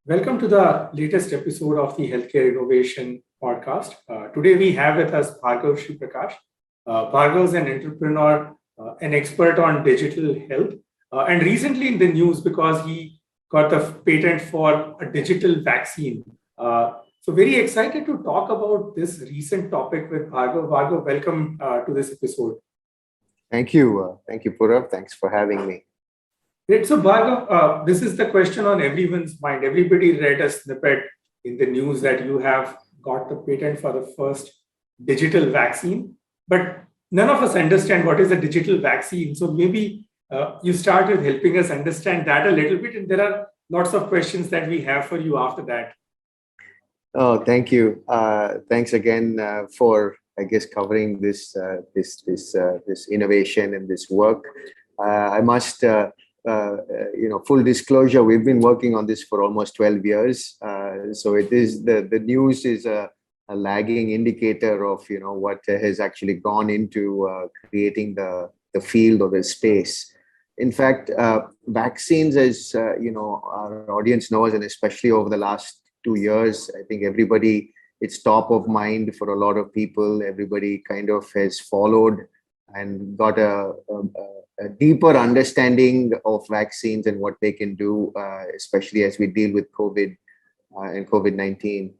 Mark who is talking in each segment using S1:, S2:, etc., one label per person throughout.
S1: Welcome to the latest episode of the Healthcare Innovation Podcast. Today we have with us Bhargav Sri Prakash. Bhargav is an entrepreneur, an expert on digital health, and recently in the news because he got the patent for a digital vaccine. So very excited to talk about this recent topic with Bhargav. Bhargav, welcome to this episode.
S2: Thank you. Thank you, Purav. Thanks for having me.
S1: Great. So, Bhargav, this is the question on everyone's mind. Everybody read a snippet in the news that you have got the patent for the first digital vaccine, but none of us understand what is a digital vaccine. So maybe you start with helping us understand that a little bit, and there are lots of questions that we have for you after that.
S2: Oh, thank you. Thanks again for, I guess, covering this innovation and this work. I must. Full disclosure, we've been working on this for almost 12 years. So it is the news is a lagging indicator of, what has actually gone into creating the field or the space. In fact, vaccines, as our audience knows, and especially over the last 2 years, I think it's top of mind for a lot of people. Everybody kind of has followed and got a deeper understanding of vaccines and what they can do, especially as we deal with COVID and COVID-19.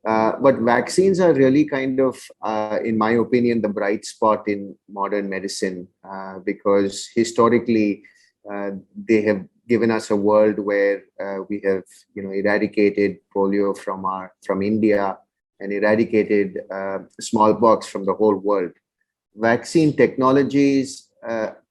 S2: But vaccines are really kind of, in my opinion, the bright spot in modern medicine, because historically they have given us a world where we have, eradicated polio from India and eradicated smallpox from the whole world. Vaccine technologies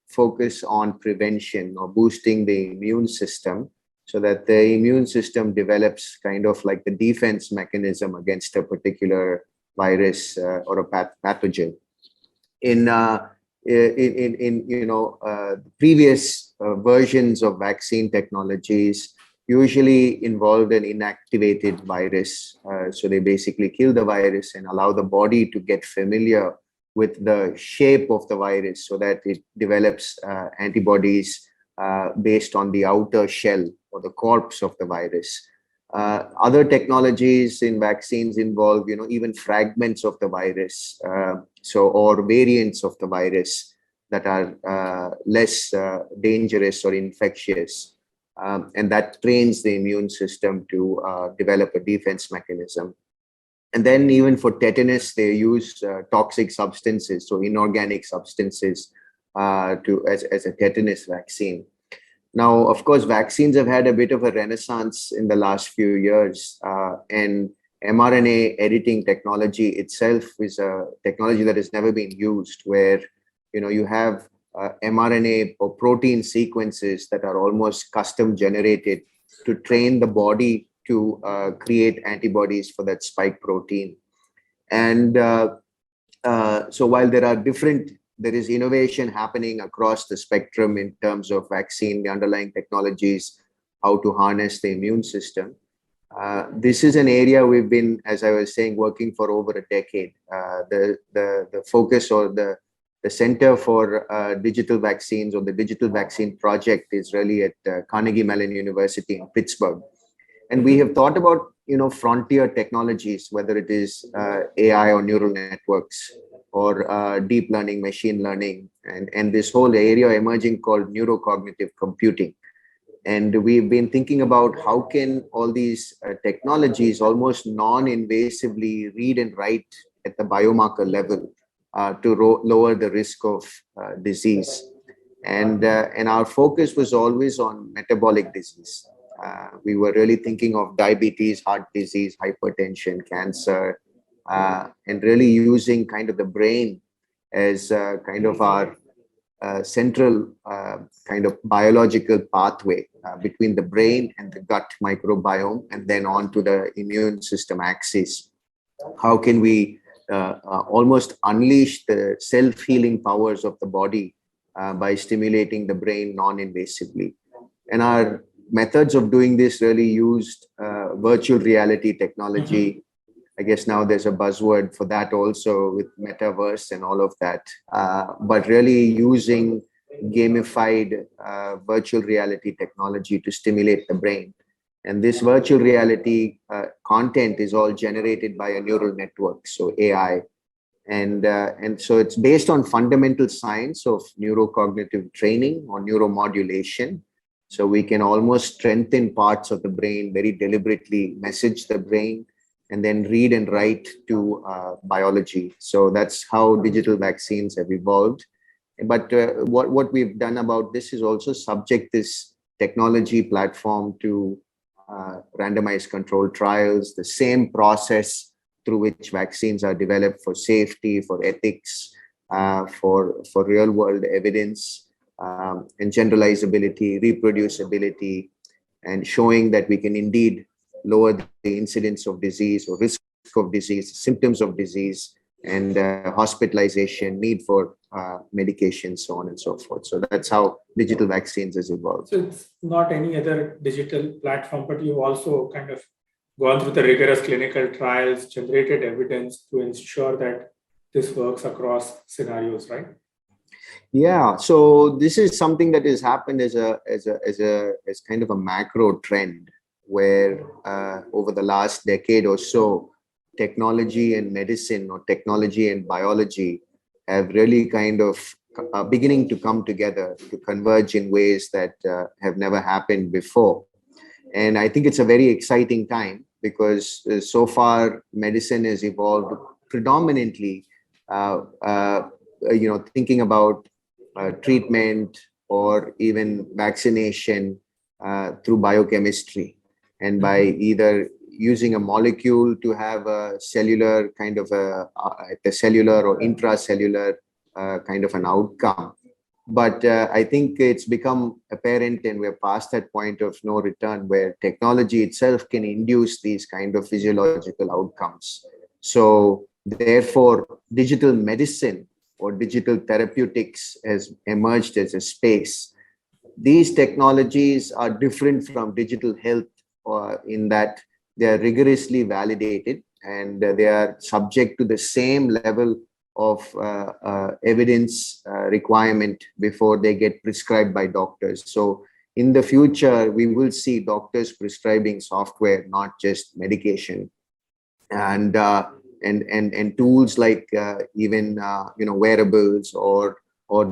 S2: focus on prevention or boosting the immune system so that the immune system develops kind of like the defense mechanism against a particular virus or a pathogen. In previous versions of vaccine technologies usually involved an inactivated virus. So they basically kill the virus and allow the body to get familiar with the shape of the virus so that it develops antibodies based on the outer shell or the corpse of the virus. Other technologies in vaccines involve, even fragments of the virus, or variants of the virus that are less dangerous or infectious. And that trains the immune system to develop a defense mechanism. And then even for tetanus, they use toxic substances, so inorganic substances as a tetanus vaccine. Now, of course, vaccines have had a bit of a renaissance in the last few years, and mRNA editing technology itself is a technology that has never been used, where you have mRNA or protein sequences that are almost custom generated to train the body to create antibodies for that spike protein. And so while there is innovation happening across the spectrum in terms of vaccine, the underlying technologies, how to harness the immune system. This is an area we've been, as I was saying, working for over a decade. The focus or the Center for Digital Vaccines, or the Digital Vaccine Project, is really at Carnegie Mellon University in Pittsburgh. And we have thought about, frontier technologies, whether it is AI or neural networks or deep learning, machine learning, and this whole area emerging called neurocognitive computing. And we've been thinking about how can all these technologies almost non-invasively read and write at the biomarker level to lower the risk of disease. And our focus was always on metabolic disease. We were really thinking of diabetes, heart disease, hypertension, cancer, and really using kind of the brain as kind of our central kind of biological pathway between the brain and the gut microbiome, and then on to the immune system axis. How can we almost unleash the self-healing powers of the body by stimulating the brain non-invasively? And our methods of doing this really used virtual reality technology. I guess now there's a buzzword for that also, with metaverse and all of that, but really using gamified virtual reality technology to stimulate the brain. And this virtual reality content is all generated by a neural network, so AI. And so it's based on fundamental science of neurocognitive training or neuromodulation. So we can almost strengthen parts of the brain very deliberately, message the brain, and then read and write to biology. So that's how digital vaccines have evolved. But what we've done about this is also subject this technology platform to randomized controlled trials, the same process through which vaccines are developed for safety, for ethics, for real world evidence, and generalizability, reproducibility, and showing that we can indeed lower the incidence of disease or risk of disease, symptoms of disease, and hospitalization, need for medication, so on and so forth. So that's how digital vaccines has evolved.
S1: So it's not any other digital platform, but you've also kind of gone through the rigorous clinical trials, generated evidence to ensure that this works across scenarios, right?
S2: Yeah, so this is something that has happened as kind of a macro trend, where over the last decade or so, technology and medicine, or technology and biology, have really kind of beginning to come together, to converge in ways that have never happened before. And I think it's a very exciting time, because so far medicine has evolved predominantly, thinking about treatment or even vaccination through biochemistry, and by either using a molecule to have a cellular kind of a cellular or intracellular kind of an outcome. But I think it's become apparent, and we're past that point of no return, where technology itself can induce these kind of physiological outcomes. So therefore, digital medicine or digital therapeutics has emerged as a space. These technologies are different from digital health in that they are rigorously validated, and they are subject to the same level of evidence requirement before they get prescribed by doctors. So in the future, we will see doctors prescribing software, not just medication, and tools like even wearables or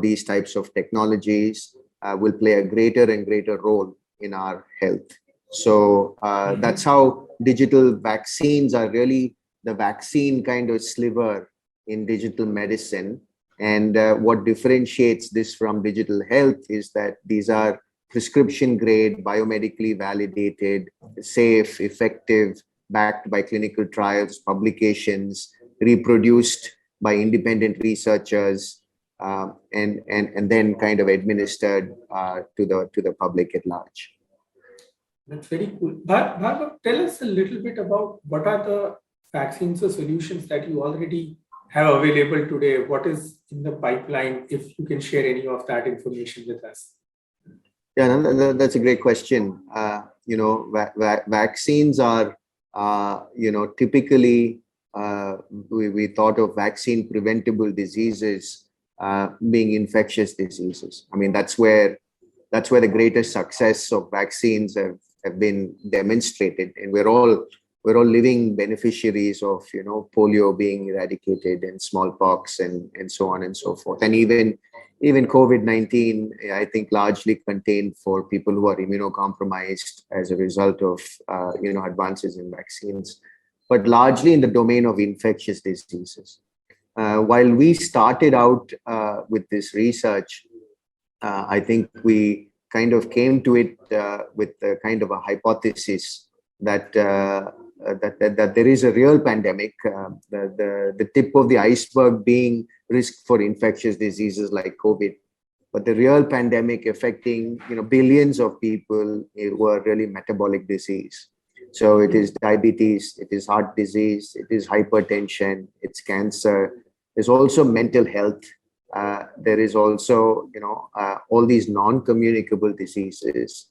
S2: these types of technologies will play a greater and greater role in our health. So that's how digital vaccines are really the vaccine kind of sliver in digital medicine. And what differentiates this from digital health is that these are prescription grade, biomedically validated, safe, effective, backed by clinical trials, publications, reproduced by independent researchers, and then kind of administered to the public at large.
S1: That's very cool. Bhargav, tell us a little bit about what are the vaccines or solutions that you already have available today. What is in the pipeline, if you can share any of that information with us?
S2: Yeah, that's a great question. Vaccines are, typically we thought of vaccine preventable diseases being infectious diseases. I mean, that's where the greatest success of vaccines have been demonstrated, and we're all living beneficiaries of polio being eradicated, and smallpox, and so on and so forth, and even COVID-19, I think, largely contained for people who are immunocompromised as a result of advances in vaccines, but largely in the domain of infectious diseases. While we started out with this research, I think we kind of came to it with a kind of a hypothesis that there is a real pandemic, the tip of the iceberg being risk for infectious diseases like COVID, but the real pandemic affecting billions of people were really metabolic disease. So it is diabetes, it is heart disease, it is hypertension, it's cancer. There's also mental health. There is also, all these non-communicable diseases.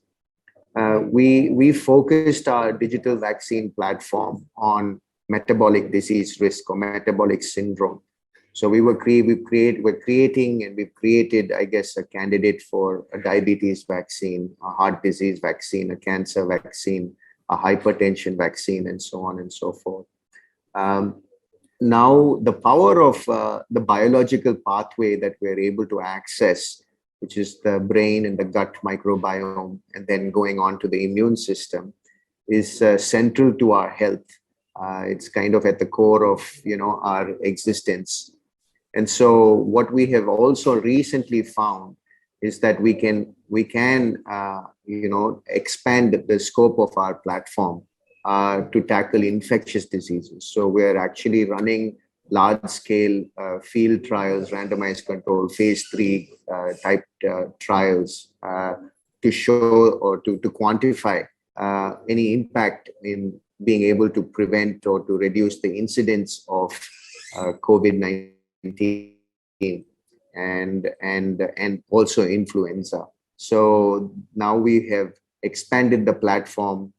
S2: We focused our digital vaccine platform on metabolic disease risk or metabolic syndrome. So we're creating, and we've created, I guess, a candidate for a diabetes vaccine, a heart disease vaccine, a cancer vaccine, a hypertension vaccine, and so on and so forth. Now, the power of the biological pathway that we're able to access, which is the brain and the gut microbiome, and then going on to the immune system, is central to our health. It's kind of at the core of our existence. And so what we have also recently found is that we can expand the scope of our platform to tackle infectious diseases. So we're actually running large-scale field trials, randomized control, phase 3 type trials to show or to quantify any impact in being able to prevent or to reduce the incidence of COVID-19 and also influenza. So now we have expanded the platform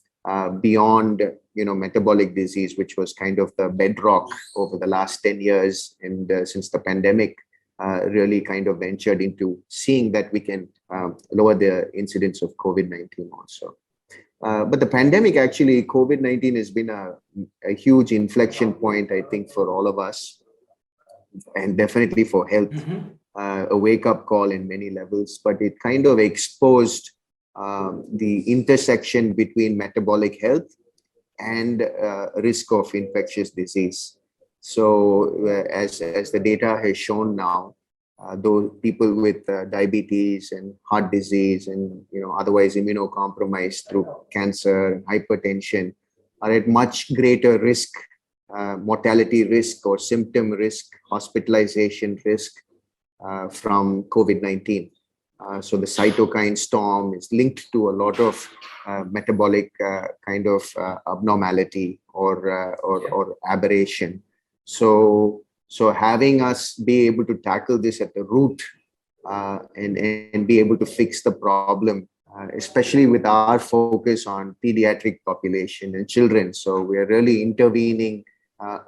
S2: beyond metabolic disease, which was kind of the bedrock over the last 10 years, and since the pandemic really kind of ventured into seeing that we can lower the incidence of COVID-19 also. But the pandemic, actually, COVID-19 has been a huge inflection point, I think, for all of us, and definitely for health, a wake-up call in many levels. But it kind of exposed the intersection between metabolic health and risk of infectious disease. So as the data has shown now, those people with diabetes and heart disease and otherwise immunocompromised through cancer and hypertension are at much greater risk, mortality risk or symptom risk, hospitalization risk from COVID-19. So the cytokine storm is linked to a lot of metabolic kind of abnormality or aberration. So having us be able to tackle this at the root and be able to fix the problem, especially with our focus on pediatric population and children. So we're really intervening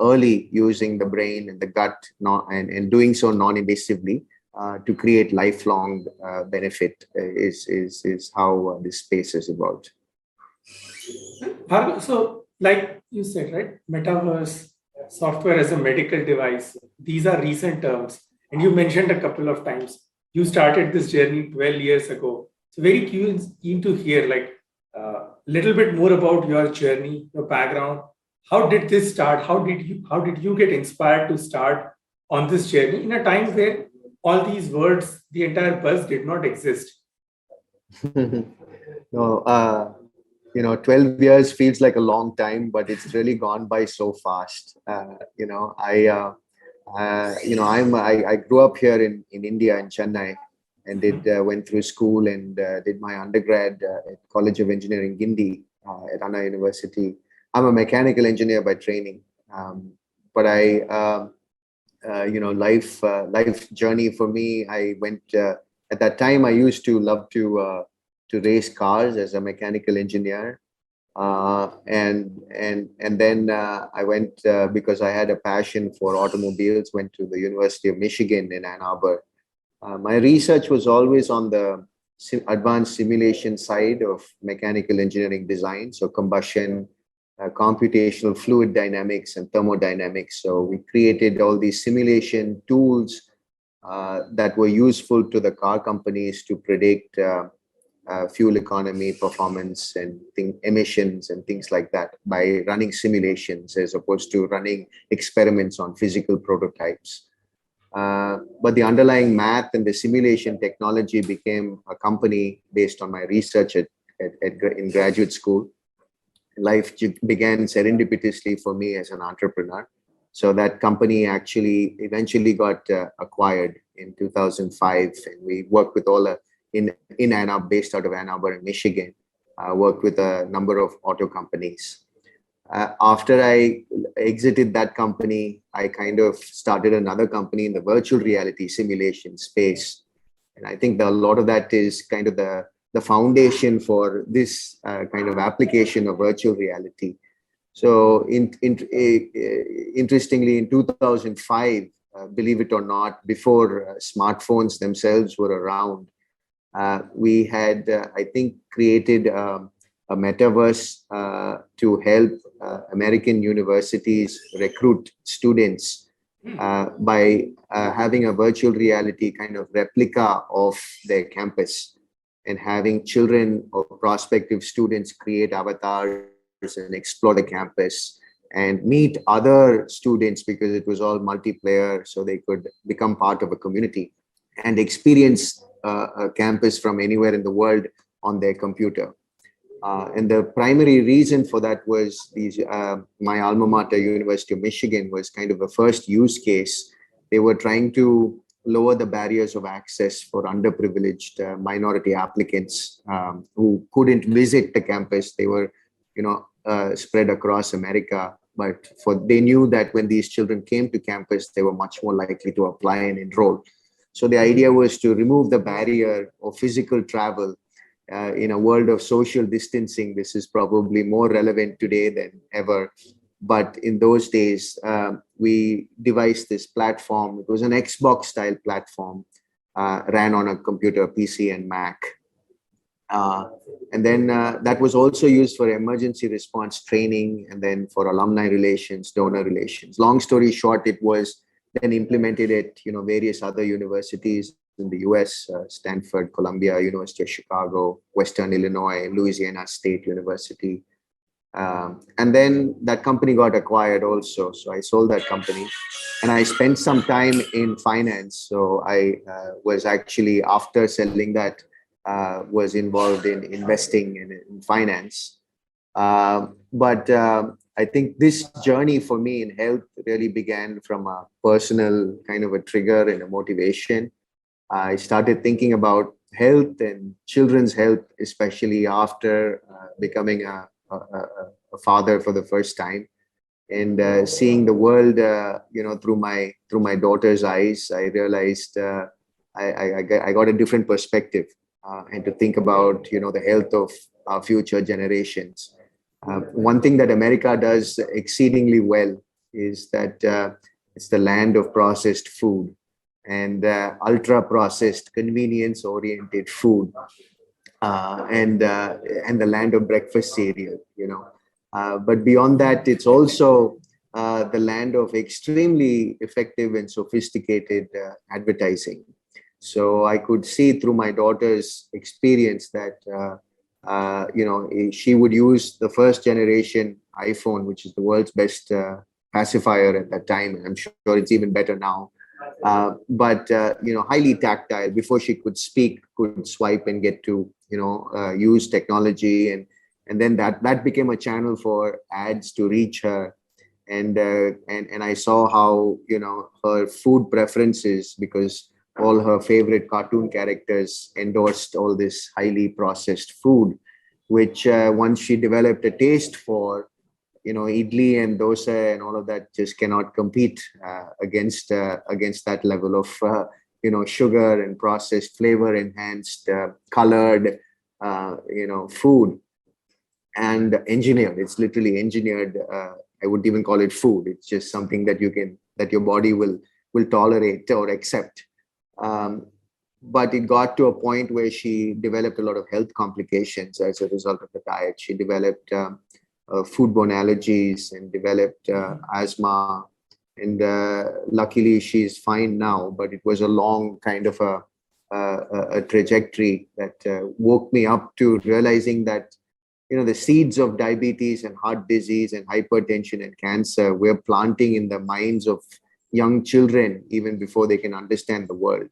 S2: early using the brain and the gut and doing so non-invasively. To create lifelong benefit is how this space has evolved.
S1: So, like you said, right, metaverse, software as a medical device, these are recent terms. And you mentioned a couple of times, you started this journey 12 years ago. So very keen to hear like a little bit more about your journey, your background. How did this start? How did you get inspired to start on this journey in a time where all these words, the entire buzz did not exist?
S2: No, 12 years feels like a long time, but it's really gone by so fast. I grew up here in India, in Chennai, and went through school and did my undergrad at College of Engineering, Guindy, at Anna University. I'm a mechanical engineer by training, but life journey for me. I went at that time. I used to love to race cars as a mechanical engineer, and then I went because I had a passion for automobiles. Went to the University of Michigan in Ann Arbor. My research was always on the advanced simulation side of mechanical engineering design, so combustion, computational fluid dynamics and thermodynamics. So we created all these simulation tools that were useful to the car companies to predict fuel economy, performance, and emissions and things like that by running simulations as opposed to running experiments on physical prototypes. But the underlying math and the simulation technology became a company based on my research in graduate school. Life began serendipitously for me as an entrepreneur. So that company actually eventually got acquired in 2005, and we worked with in Ann Arbor, based out of Ann Arbor in Michigan, worked with a number of auto companies. After I exited that company, I kind of started another company in the virtual reality simulation space. And I think a lot of that is kind of the foundation for this kind of application of virtual reality. So interestingly, in 2005, believe it or not, before smartphones themselves were around, we had, I think, created a metaverse to help American universities recruit students by having a virtual reality kind of replica of their campus, and having children or prospective students create avatars and explore the campus and meet other students, because it was all multiplayer, so they could become part of a community and experience a campus from anywhere in the world on their computer. And the primary reason for that was my alma mater, University of Michigan, was kind of a first use case. They were trying to lower the barriers of access for underprivileged minority applicants who couldn't visit the campus. They were, spread across America, but they knew that when these children came to campus, they were much more likely to apply and enroll. So the idea was to remove the barrier of physical travel. In a world of social distancing, this is probably more relevant today than ever. But in those days, we devised this platform. It was an Xbox-style platform, ran on a computer, PC, and Mac. And then that was also used for emergency response training, and then for alumni relations, donor relations. Long story short, it was then implemented at various other universities in the US, Stanford, Columbia, University of Chicago, Western Illinois, Louisiana State University. And then that company got acquired also. So I sold that company, and I spent some time in finance. So I was actually, after selling that, was involved in investing in finance. But I think this journey for me in health really began from a personal kind of a trigger and a motivation. I started thinking about health and children's health, especially after becoming a father for the first time, and seeing the world, through my daughter's eyes. I realized I got a different perspective, and to think about the health of our future generations. One thing that America does exceedingly well is that it's the land of processed food and ultra processed, convenience oriented food, and the land of breakfast cereal. But beyond that, it's also the land of extremely effective and sophisticated advertising. So I could see through my daughter's experience that she would use the first generation iPhone, which is the world's best pacifier at that time, and I'm sure it's even better now. But highly tactile. Before she could speak, could swipe and get to use technology, and then that became a channel for ads to reach her. And I saw how her food preferences, because all her favorite cartoon characters endorsed all this highly processed food, which once she developed a taste for, idli and dosa and all of that, just cannot compete against that level of sugar and processed, flavor enhanced, colored food, and engineered. It's literally engineered. I wouldn't even call it food. It's just something that your body will tolerate or accept. But it got to a point where she developed a lot of health complications as a result of the diet. She developed foodborne allergies and developed asthma. And luckily, she's fine now. But it was a long kind of a trajectory that woke me up to realizing that the seeds of diabetes and heart disease and hypertension and cancer we're planting in the minds of young children even before they can understand the world.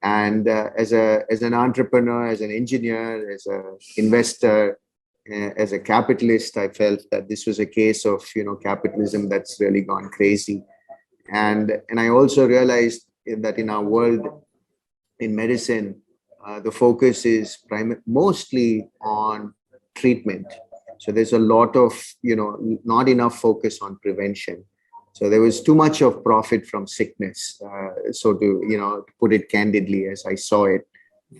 S2: And as an entrepreneur, as an engineer, as an investor, as a capitalist, I felt that this was a case of capitalism that's really gone crazy. And I also realized that in our world, in medicine, the focus is mostly on treatment. So there's a lot of not enough focus on prevention. So there was too much of profit from sickness. So to put it candidly, as I saw it,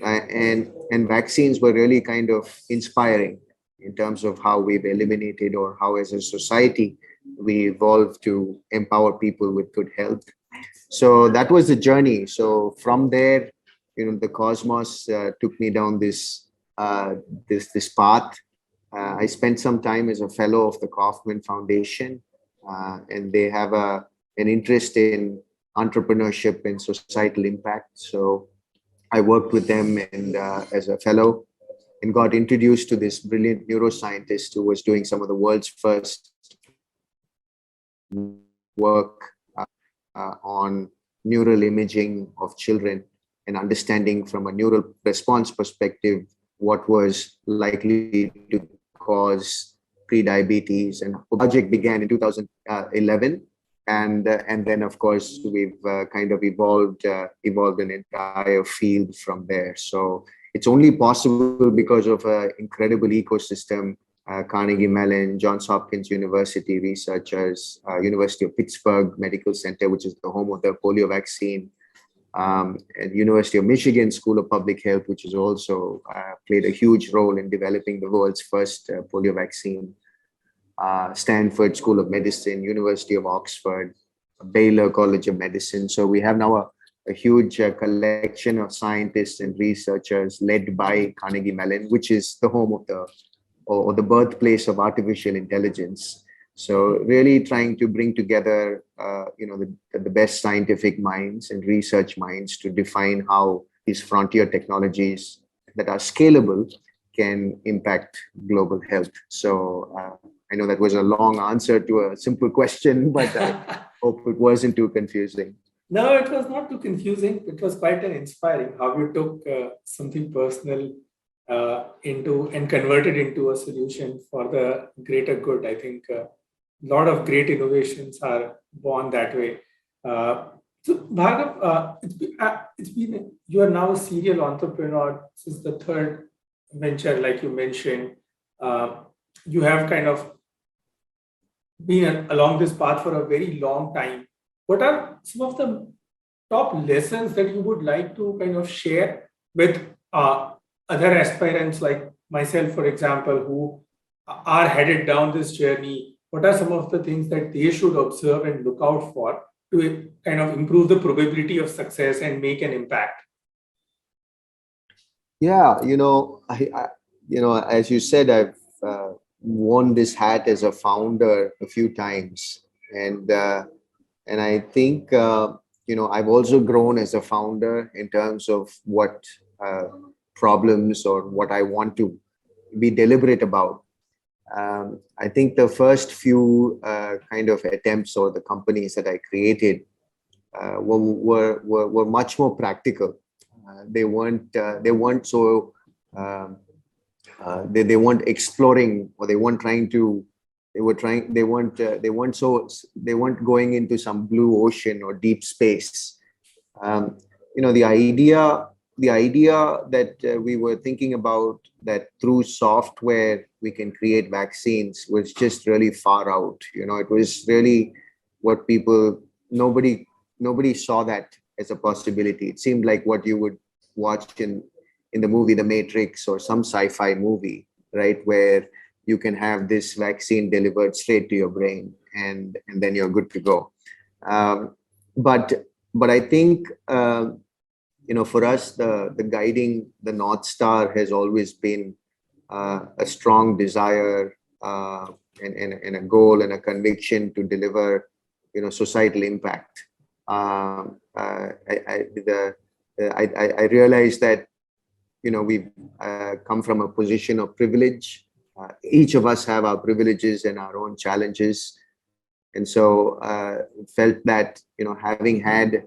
S2: and vaccines were really kind of inspiring in terms of how we've eliminated, or how as a society we evolved to empower people with good health. So that was the journey. So from there, the cosmos took me down this path. I spent some time as a fellow of the Kaufman Foundation, and they have an interest in entrepreneurship and societal impact. So I worked with them and as a fellow, and got introduced to this brilliant neuroscientist who was doing some of the world's first work on neural imaging of children and understanding from a neural response perspective what was likely to cause pre-diabetes. And the project began in 2011, and then of course we've kind of evolved an entire field from there. So it's only possible because of an incredible ecosystem. Carnegie Mellon, Johns Hopkins University researchers, University of Pittsburgh Medical Center, which is the home of the polio vaccine, and University of Michigan School of Public Health, which has also played a huge role in developing the world's first polio vaccine, Stanford School of Medicine, University of Oxford, Baylor College of Medicine. So we have now a huge collection of scientists and researchers led by Carnegie Mellon, which is the home of the birthplace of artificial intelligence. So really trying to bring together, the best scientific minds and research minds to define how these frontier technologies that are scalable can impact global health. So I know that was a long answer to a simple question, but I hope it wasn't too confusing.
S1: No, it was not too confusing. It was quite inspiring how you took something personal into and converted into a solution for the greater good. I think a lot of great innovations are born that way. So Bhargav, it's been you are now a serial entrepreneur. This is the third venture, like you mentioned. You have kind of been along this path for a very long time. What are some of the top lessons that you would like to kind of share with other aspirants like myself, for example, who are headed down this journey? What are some of the things that they should observe and look out for to kind of improve the probability of success and make an impact?
S2: Yeah, as you said, I've worn this hat as a founder a few times, and I think I've also grown as a founder in terms of what problems or what I want to be deliberate about. I think the first few kind of attempts or the companies that I created were much more practical. They weren't so they weren't exploring, or they weren't trying to. They weren't going into some blue ocean or deep space. The idea that we were thinking about, that through software we can create vaccines, was just really far out. It was really what nobody saw that as a possibility. It seemed like what you would watch in the movie The Matrix or some sci-fi movie, right, where you can have this vaccine delivered straight to your brain and then you're good to go. But I think for us, the North Star has always been a strong desire and a goal and a conviction to deliver societal impact. I realize that we've come from a position of privilege. Each of us have our privileges and our own challenges, and so felt that having had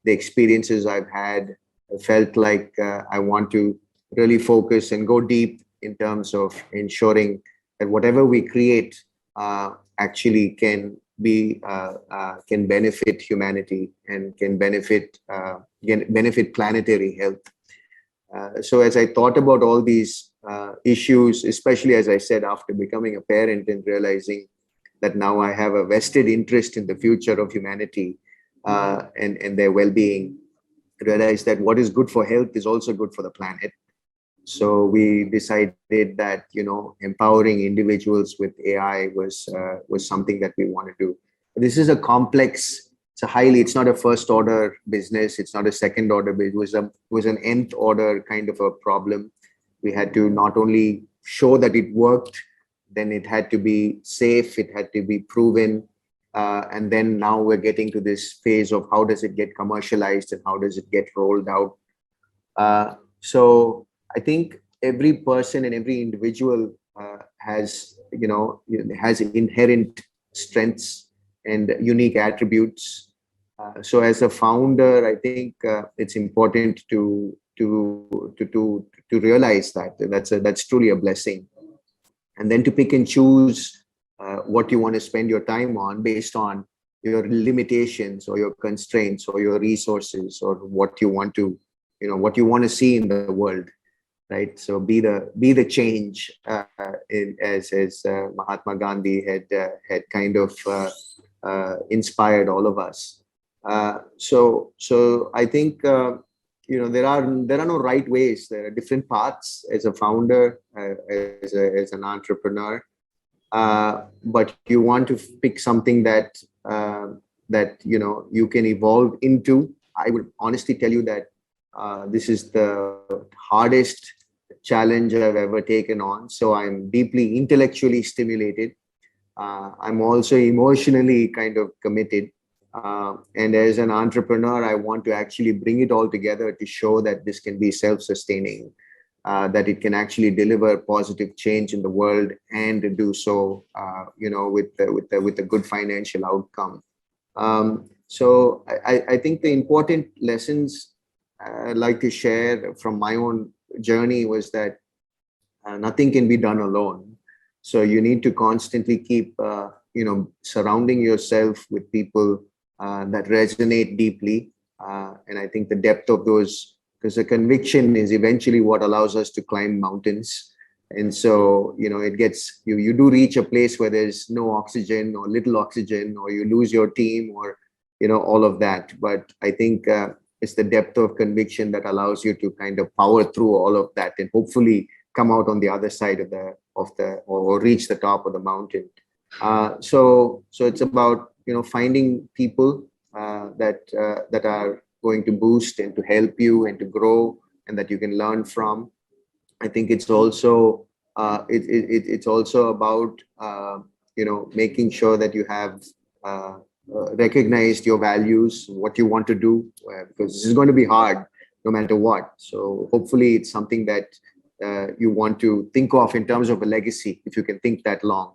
S2: the experiences I've had, I felt like I want to really focus and go deep in terms of ensuring that whatever we create actually can benefit humanity and can benefit planetary health. So as I thought about all these issues, especially as I said, after becoming a parent and realizing that now I have a vested interest in the future of humanity and their well-being, realized that what is good for health is also good for the planet. So we decided that empowering individuals with AI was something that we want to do. This is a complex. It's not a first order business. It's not a second order business. It was an nth order kind of a problem. We had to not only show that it worked, then it had to be safe, it had to be proven. And then now we're getting to this phase of how does it get commercialized and how does it get rolled out. So I think every person and every individual has, has inherent strengths and unique attributes. So as a founder, I think it's important to realize that that's truly a blessing, and then to pick and choose what you want to spend your time on based on your limitations or your constraints or your resources or what you want to, what you want to see in the world, right? So be the change, as Mahatma Gandhi had kind of inspired all of us. So I think there are no right ways. There are different paths as a founder, as an entrepreneur. But you want to pick something that you can evolve into. I would honestly tell you that this is the hardest challenge I've ever taken on. So I'm deeply intellectually stimulated. I'm also emotionally kind of committed. And as an entrepreneur, I want to actually bring it all together to show that this can be self-sustaining, that it can actually deliver positive change in the world and do so, with a good financial outcome. So I think the important lessons I'd like to share from my own journey was that nothing can be done alone. So you need to constantly keep, surrounding yourself with people that resonate deeply. And I think the depth of those, because the conviction is eventually what allows us to climb mountains. And so, it gets, you do reach a place where there's no oxygen or little oxygen, or you lose your team, or, all of that. But I think it's the depth of conviction that allows you to kind of power through all of that and hopefully come out on the other side or reach the top of the mountain. So it's about, finding people that are going to boost and to help you and to grow and that you can learn from. I think it's also it's also about making sure that you have recognized your values, what you want to do, because this is going to be hard no matter what. So hopefully it's something that you want to think of in terms of a legacy, if you can think that long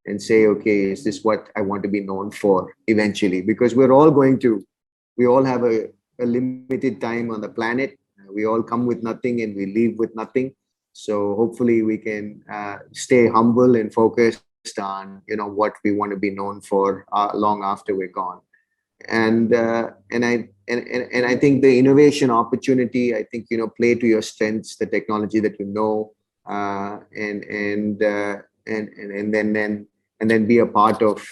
S2: and say, okay, is this what I want to be known for eventually? Because we all have a limited time on the planet. We all come with nothing and we leave with nothing. So hopefully we can stay humble and focused on, what we want to be known for long after we're gone. And I think the innovation opportunity, I think, play to your strengths, the technology that and then be a part of,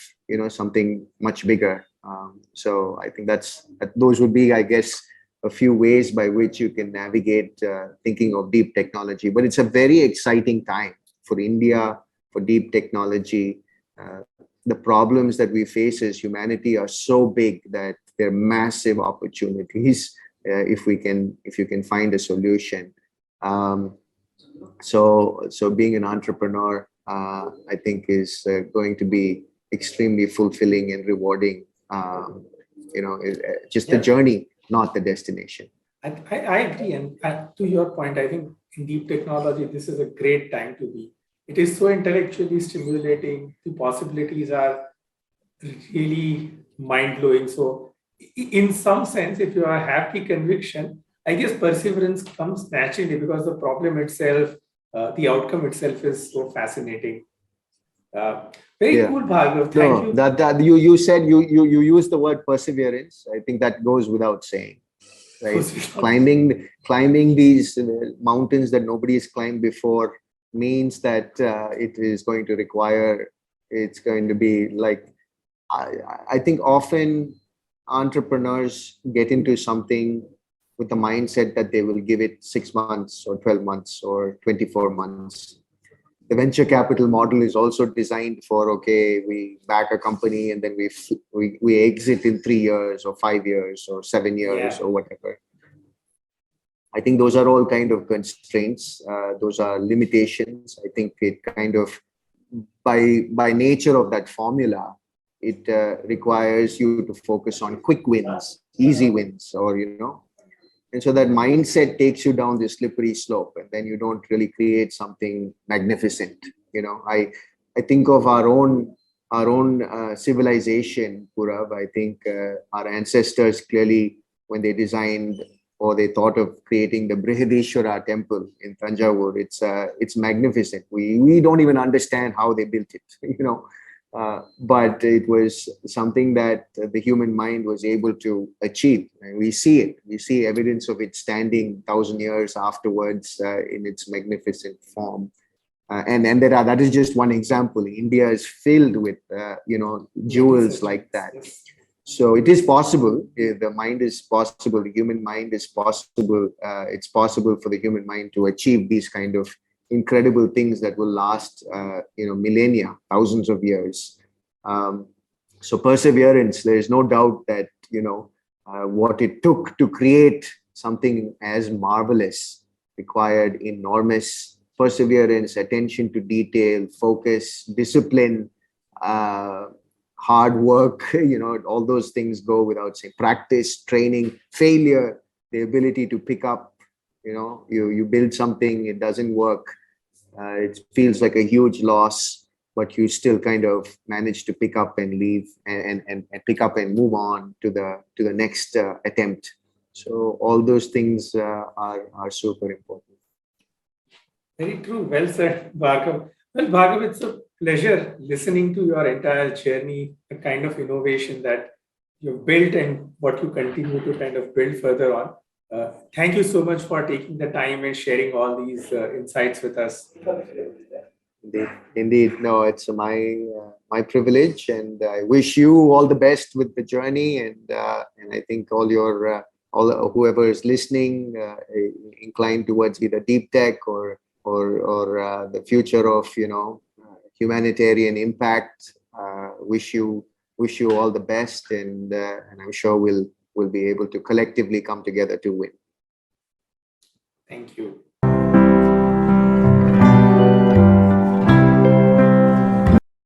S2: something much bigger. So I think those would be, I guess, a few ways by which you can navigate thinking of deep technology. But it's a very exciting time for India, for deep technology. The problems that we face as humanity are so big that they're massive opportunities if you can find a solution. So being an entrepreneur, I think, is going to be extremely fulfilling and rewarding. Just the journey, not the destination.
S1: I agree. And to your point, I think in deep technology, this is a great time to be. It is so intellectually stimulating. The possibilities are really mind-blowing. So in some sense, if you have the conviction, I guess perseverance comes naturally, because the problem itself, the outcome itself is so fascinating. Very cool, Bhargav. Thank you.
S2: That you said you used the word perseverance. I think that goes without saying, right? climbing these mountains that nobody has climbed before means that it is going to require. It's going to be like, I think often entrepreneurs get into something with the mindset that they will give it 6 months or 12 months or 24 months. The venture capital model is also designed for, okay, we back a company and then we exit in 3 years or 5 years or 7 years or whatever. I think those are all kind of constraints. Those are limitations. I think it kind of by nature of that formula, it requires you to focus on quick wins, easy wins, or and so that mindset takes you down this slippery slope, and then you don't really create something magnificent. I think of our own civilization, Purav. I think our ancestors clearly, when they designed or they thought of creating the Brihadishwara temple in Tanjavur, it's magnificent. We don't even understand how they built it, but it was something that the human mind was able to achieve. And we see it. We see evidence of it standing 1,000 years afterwards in its magnificent form. That is just one example. India is filled with jewels like that. So it is possible. The mind is possible. The human mind is possible. It's possible for the human mind to achieve these kind of incredible things that will last, millennia, thousands of years. So perseverance. There is no doubt that what it took to create something as marvelous required enormous perseverance, attention to detail, focus, discipline, hard work. All those things go without saying. Practice, training, failure, the ability to pick up. You build something, it doesn't work. It feels like a huge loss, but you still kind of manage to pick up and leave and pick up and move on to the next attempt. So all those things are super important.
S1: Very true. Well said, Bhargav. Well, Bhargav, it's a pleasure listening to your entire journey, the kind of innovation that you've built and what you continue to kind of build further on. Thank you so much for taking the time and sharing all these insights with us.
S2: Indeed. No, it's my privilege, and I wish you all the best with the journey. And I think all whoever is listening, inclined towards either deep tech or the future of humanitarian impact. Wish you all the best, and I'm sure we'll be able to collectively come together to win.
S1: Thank you.